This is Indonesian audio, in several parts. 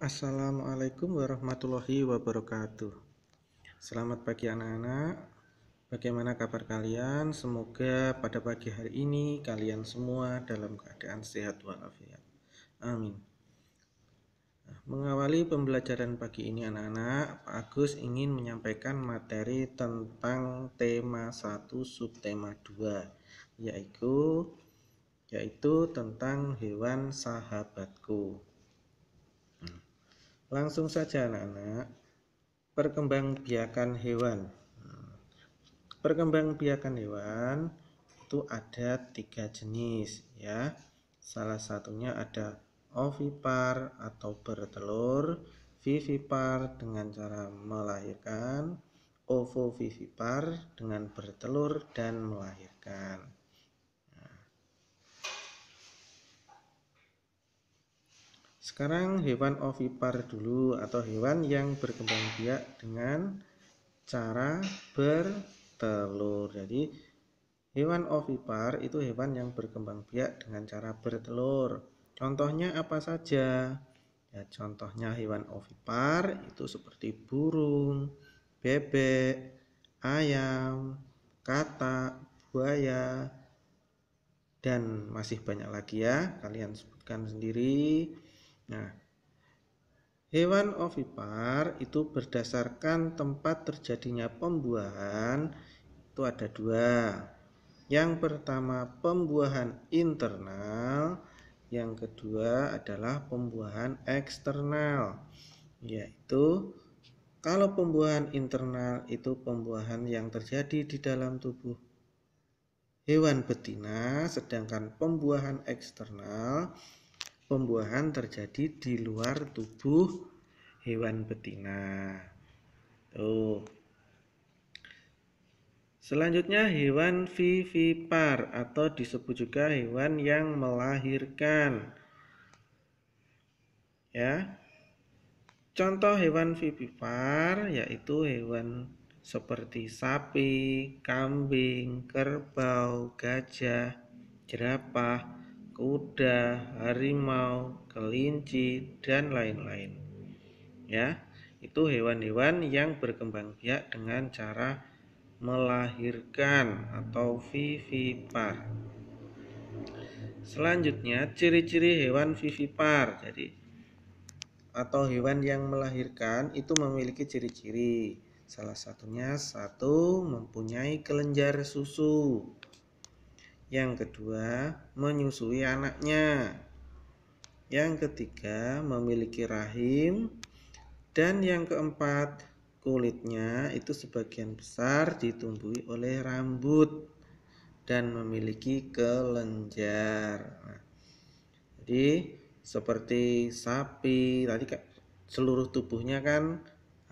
Assalamualaikum warahmatullahi wabarakatuh. Selamat pagi anak-anak. Bagaimana kabar kalian? Semoga pada pagi hari ini kalian semua dalam keadaan sehat walafiat. Amin. Mengawali pembelajaran pagi ini anak-anak, Pak Agus ingin menyampaikan materi tentang tema 1 subtema 2, yaitu tentang hewan sahabatku. Langsung saja anak-anak, perkembangbiakan hewan. Perkembangbiakan hewan itu ada 3 jenis ya. Salah satunya ada ovipar atau bertelur, vivipar dengan cara melahirkan, ovovivipar dengan bertelur dan melahirkan. Sekarang hewan ovipar dulu, atau hewan yang berkembang biak dengan cara bertelur. Jadi hewan ovipar itu hewan yang berkembang biak dengan cara bertelur. Contohnya apa saja? Ya, contohnya hewan ovipar itu seperti burung, bebek, ayam, katak, buaya, dan masih banyak lagi ya, kalian sebutkan sendiri. Nah, hewan ovipar itu berdasarkan tempat terjadinya pembuahan itu ada 2. Yang pertama pembuahan internal, yang kedua adalah pembuahan eksternal. Yaitu kalau pembuahan internal itu pembuahan yang terjadi di dalam tubuh hewan betina, sedangkan pembuahan eksternal pembuahan terjadi di luar tubuh hewan betina. Tuh. Selanjutnya hewan vivipar atau disebut juga hewan yang melahirkan. Ya. Contoh hewan vivipar yaitu hewan seperti sapi, kambing, kerbau, gajah, jerapah, kuda, harimau, kelinci, dan lain-lain. Ya, itu hewan-hewan yang berkembang biak dengan cara melahirkan atau vivipar. Selanjutnya ciri-ciri hewan vivipar. Jadi atau hewan yang melahirkan itu memiliki ciri-ciri. Salah satunya 1, mempunyai kelenjar susu. Yang kedua, menyusui anaknya. Yang ketiga, memiliki rahim. Dan yang keempat, kulitnya itu sebagian besar ditumbuhi oleh rambut dan memiliki kelenjar. Nah, jadi seperti sapi tadi seluruh tubuhnya kan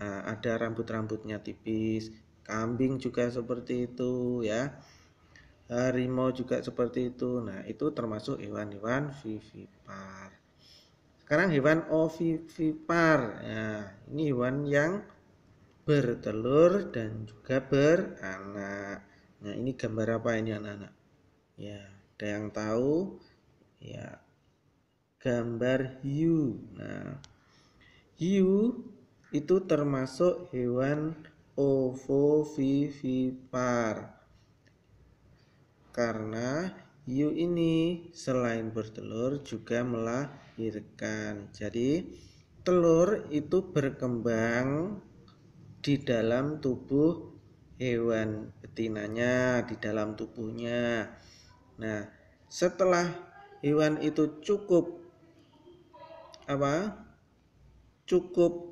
ada rambut-rambutnya tipis, kambing juga seperti itu ya, harimau juga seperti itu. Nah, itu termasuk hewan-hewan vivipar. Sekarang hewan ovipar. Nah, ini hewan yang bertelur dan juga beranak. Nah, ini gambar apa ini anak-anak? Ya, ada yang tahu? Ya, gambar hiu. Nah, hiu itu termasuk hewan ovovivipar. Karena hiu ini selain bertelur juga melahirkan. Jadi telur itu berkembang di dalam tubuh hewan betinanya, di dalam tubuhnya. Nah, setelah hewan itu cukup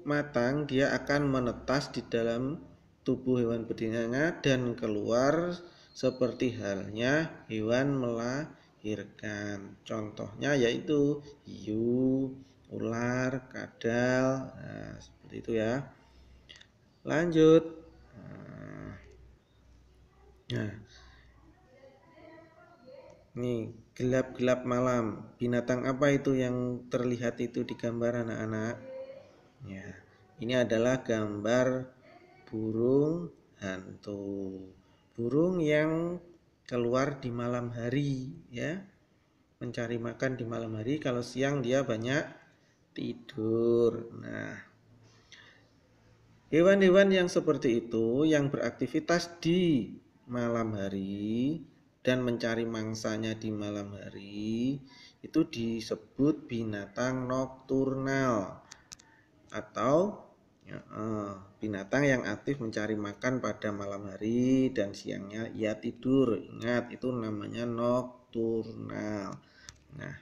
matang, dia akan menetas di dalam tubuh hewan betinanya dan keluar seperti halnya hewan melahirkan. Contohnya yaitu hiu, ular, kadal. Nah, seperti itu ya. Lanjut. Nah, ini gelap-gelap malam. Binatang apa itu yang terlihat itu di gambar anak-anak? Ya, ini adalah gambar burung hantu. Burung yang keluar di malam hari ya. Mencari makan di malam hari, kalau siang dia banyak tidur. Nah, hewan-hewan yang seperti itu yang beraktivitas di malam hari dan mencari mangsanya di malam hari itu disebut binatang nokturnal atau binatang yang aktif mencari makan pada malam hari dan siangnya ia tidur. Ingat, itu namanya nokturnal. Nah,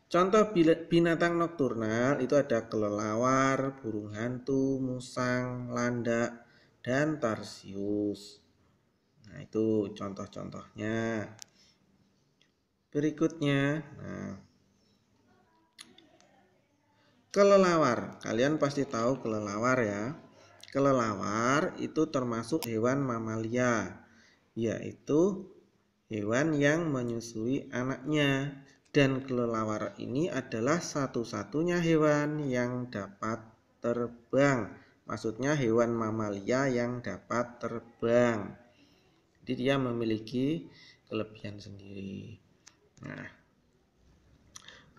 contoh binatang nokturnal itu ada kelelawar, burung hantu, musang, landak, dan tarsius. Nah, itu contoh-contohnya. Berikutnya, kelelawar. Kalian pasti tahu kelelawar ya. Kelelawar itu termasuk hewan mamalia, yaitu hewan yang menyusui anaknya. Dan kelelawar ini adalah satu-satunya hewan yang dapat terbang. Maksudnya hewan mamalia yang dapat terbang. Jadi dia memiliki kelebihan sendiri. Nah,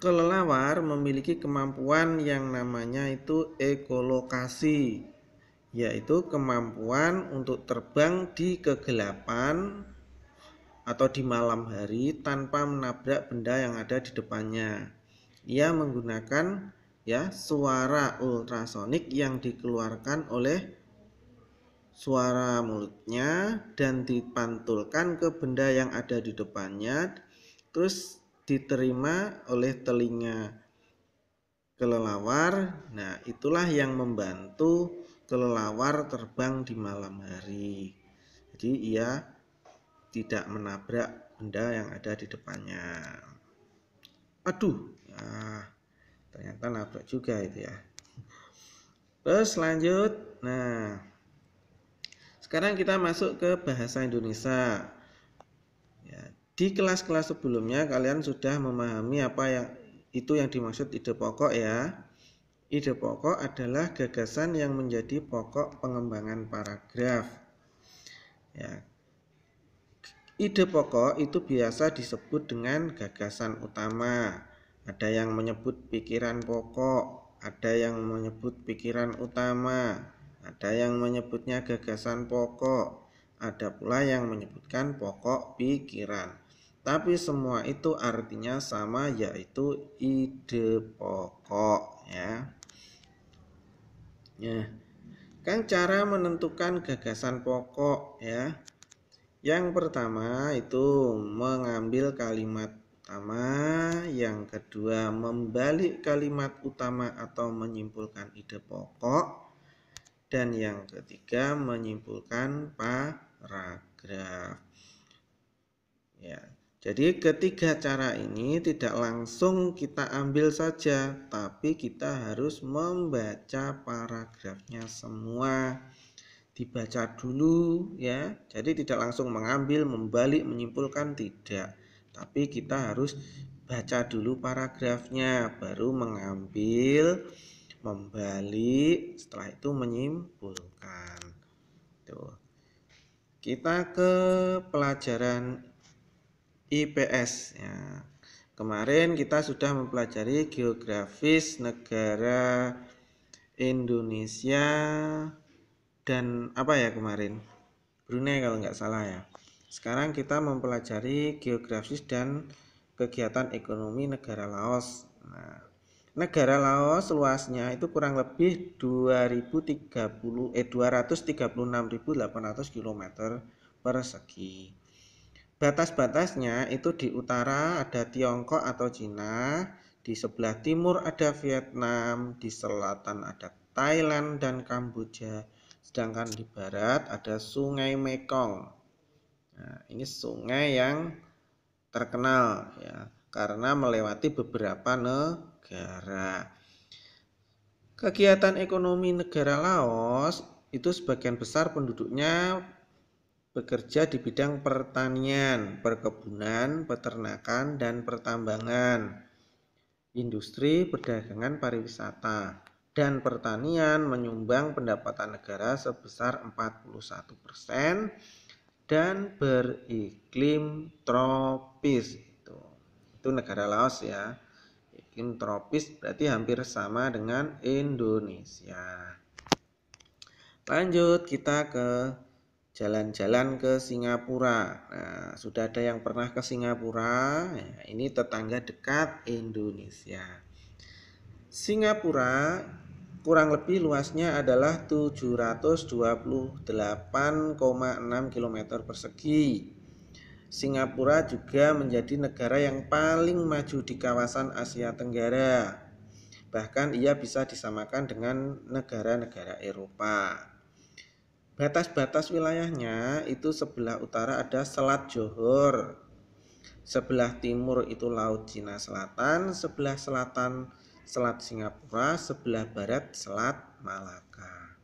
kelelawar memiliki kemampuan yang namanya itu ekolokasi, yaitu kemampuan untuk terbang di kegelapan atau di malam hari tanpa menabrak benda yang ada di depannya. Ia menggunakan suara ultrasonik yang dikeluarkan oleh suara mulutnya dan dipantulkan ke benda yang ada di depannya, terus diterima oleh telinga kelelawar. Nah, itulah yang membantu kelelawar terbang di malam hari. Jadi ia tidak menabrak benda yang ada di depannya. Aduh, ternyata nabrak juga itu ya. Terus lanjut. Nah, sekarang kita masuk ke bahasa Indonesia. Ya, di kelas-kelas sebelumnya kalian sudah memahami apa yang dimaksud ide pokok ya. Ide pokok adalah gagasan yang menjadi pokok pengembangan paragraf. Ya, ide pokok itu biasa disebut dengan gagasan utama. Ada yang menyebut pikiran pokok, ada yang menyebut pikiran utama, ada yang menyebutnya gagasan pokok, ada pula yang menyebutkan pokok pikiran. Tapi semua itu artinya sama, yaitu ide pokok ya. Ya, kan cara menentukan gagasan pokok ya. Yang pertama itu mengambil kalimat utama, yang kedua membalik kalimat utama atau menyimpulkan ide pokok, dan yang ketiga menyimpulkan paragraf. Ya, jadi ketiga cara ini tidak langsung kita ambil saja, tapi kita harus membaca paragrafnya semua. Dibaca dulu ya. Jadi tidak langsung mengambil, membalik, menyimpulkan, tidak. Tapi kita harus baca dulu paragrafnya, baru mengambil, membalik, setelah itu menyimpulkan. Tuh. Kita ke pelajaran IPS ya. Kemarin kita sudah mempelajari geografis negara Indonesia dan apa ya kemarin? Brunei kalau nggak salah ya. Sekarang kita mempelajari geografis dan kegiatan ekonomi negara Laos. Nah, negara Laos luasnya itu kurang lebih 236.800 km persegi. Batas-batasnya itu di utara ada Tiongkok atau Cina, di sebelah timur ada Vietnam, di selatan ada Thailand dan Kamboja. Sedangkan di barat ada Sungai Mekong. Nah, ini sungai yang terkenal ya, karena melewati beberapa negara. Kegiatan ekonomi negara Laos itu sebagian besar penduduknya bekerja di bidang pertanian, perkebunan, peternakan, dan pertambangan, industri, perdagangan, pariwisata. Dan pertanian menyumbang pendapatan negara sebesar 41% dan beriklim tropis. Itu negara Laos ya. iklim tropis berarti hampir sama dengan Indonesia. Lanjut kita ke jalan-jalan ke Singapura. Nah, sudah ada yang pernah ke Singapura? Ya, ini tetangga dekat Indonesia. Singapura kurang lebih luasnya adalah 728,6 km persegi. Singapura juga menjadi negara yang paling maju di kawasan Asia Tenggara. Bahkan ia bisa disamakan dengan negara-negara Eropa. Batas-batas wilayahnya itu sebelah utara ada Selat Johor, sebelah timur itu Laut Cina Selatan, sebelah selatan Selat Singapura, sebelah barat Selat Malaka.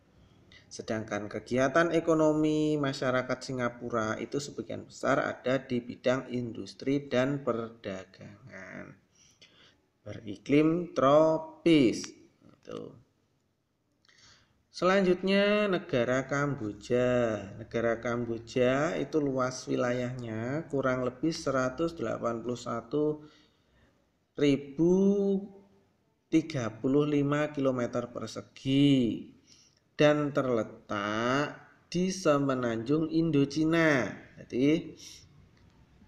Sedangkan kegiatan ekonomi masyarakat Singapura itu sebagian besar ada di bidang industri dan perdagangan. Beriklim tropis. Selanjutnya negara Kamboja. Negara Kamboja itu luas wilayahnya kurang lebih 181.035 km persegi dan terletak di semenanjung Indochina. Jadi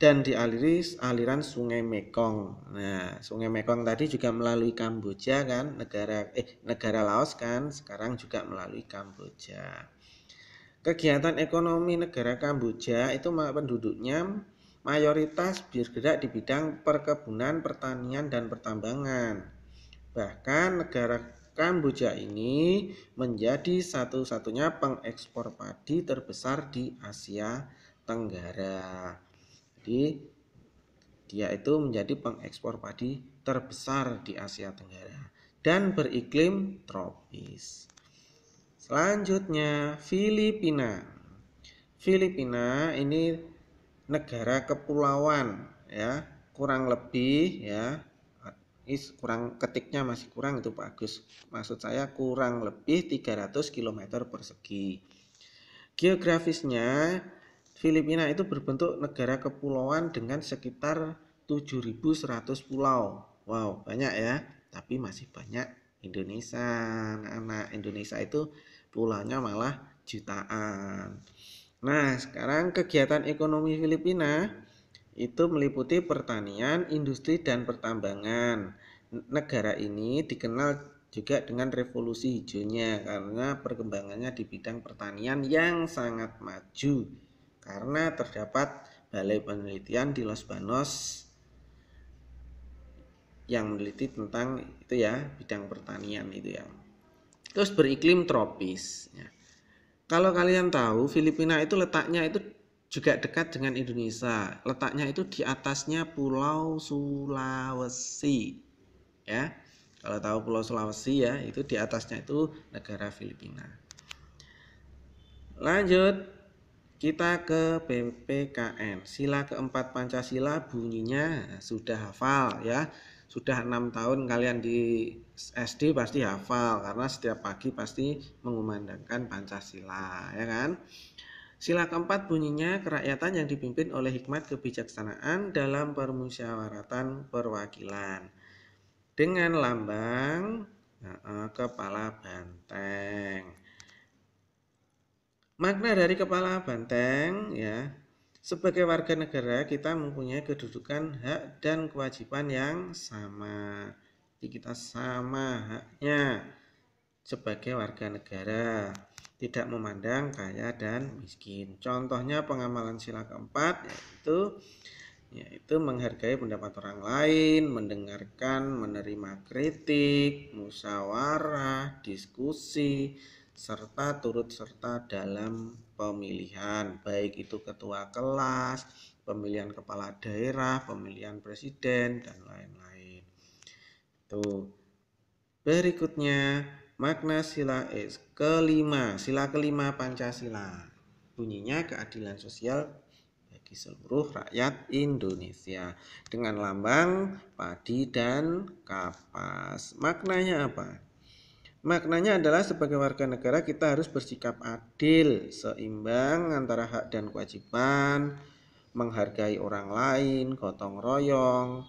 dan dialiri aliran Sungai Mekong. Nah, Sungai Mekong tadi juga melalui Kamboja kan, negara Laos kan, sekarang juga melalui Kamboja. Kegiatan ekonomi negara Kamboja itu penduduknya mayoritas bergerak di bidang perkebunan, pertanian, dan pertambangan. Bahkan negara Kamboja ini menjadi satu-satunya pengekspor padi terbesar di Asia Tenggara. Jadi dia itu menjadi pengekspor padi terbesar di Asia Tenggara dan beriklim tropis. Selanjutnya Filipina. Filipina ini negara kepulauan ya, kurang lebih ya. Kurang ketiknya masih kurang itu Pak Agus. Maksud saya kurang lebih 300 km persegi. Geografisnya Filipina itu berbentuk negara kepulauan dengan sekitar 7.100 pulau. Wow, banyak ya. Tapi masih banyak Indonesia. Anak Indonesia itu pulaunya malah jutaan. Nah, sekarang kegiatan ekonomi Filipina itu meliputi pertanian, industri, dan pertambangan. Negara ini dikenal juga dengan revolusi hijaunya karena perkembangannya di bidang pertanian yang sangat maju karena terdapat balai penelitian di Los Banos yang meneliti tentang itu ya, bidang pertanian itu ya. Terus beriklim tropis ya. Kalau kalian tahu Filipina itu letaknya itu juga dekat dengan Indonesia. Letaknya itu di atasnya Pulau Sulawesi. Ya. Kalau tahu Pulau Sulawesi ya, itu di atasnya itu negara Filipina. Lanjut kita ke PPKN. Sila keempat Pancasila bunyinya sudah hafal ya. Sudah 6 tahun kalian di SD pasti hafal karena setiap pagi pasti mengumandangkan Pancasila ya kan. Sila keempat bunyinya kerakyatan yang dipimpin oleh hikmat kebijaksanaan dalam permusyawaratan perwakilan dengan lambang kepala banteng. Makna dari kepala banteng ya, sebagai warga negara kita mempunyai kedudukan hak dan kewajiban yang sama. Jadi kita sama haknya sebagai warga negara, tidak memandang kaya dan miskin. Contohnya pengamalan sila keempat yaitu menghargai pendapat orang lain, mendengarkan, menerima kritik, musyawarah, diskusi, serta turut serta dalam pemilihan, baik itu ketua kelas, pemilihan kepala daerah, pemilihan presiden, dan lain-lain. Berikutnya makna sila kelima Pancasila. Bunyinya keadilan sosial bagi seluruh rakyat Indonesia dengan lambang padi dan kapas. Maknanya apa? Maknanya adalah sebagai warga negara kita harus bersikap adil, seimbang antara hak dan kewajiban, menghargai orang lain, gotong royong,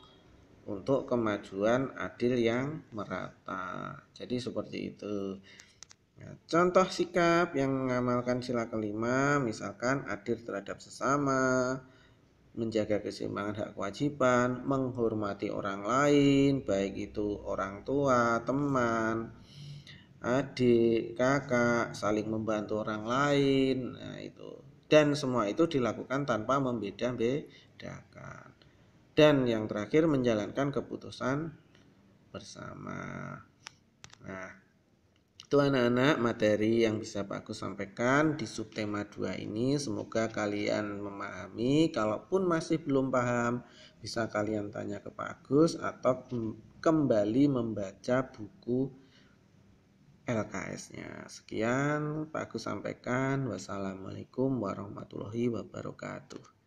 untuk kemajuan adil yang merata. Jadi seperti itu. Nah, contoh sikap yang mengamalkan sila kelima, misalkan adil terhadap sesama, menjaga keseimbangan hak kewajiban, menghormati orang lain, baik itu orang tua, teman, adik, kakak, saling membantu orang lain. Nah, itu. Dan semua itu dilakukan tanpa membeda-bedakan. Dan yang terakhir menjalankan keputusan bersama. Nah, itu anak-anak materi yang bisa Pak Agus sampaikan di subtema 2 ini. Semoga kalian memahami. Kalaupun masih belum paham, bisa kalian tanya ke Pak Agus atau kembali membaca buku LKS-nya. Sekian Pak Agus sampaikan. Wassalamualaikum warahmatullahi wabarakatuh.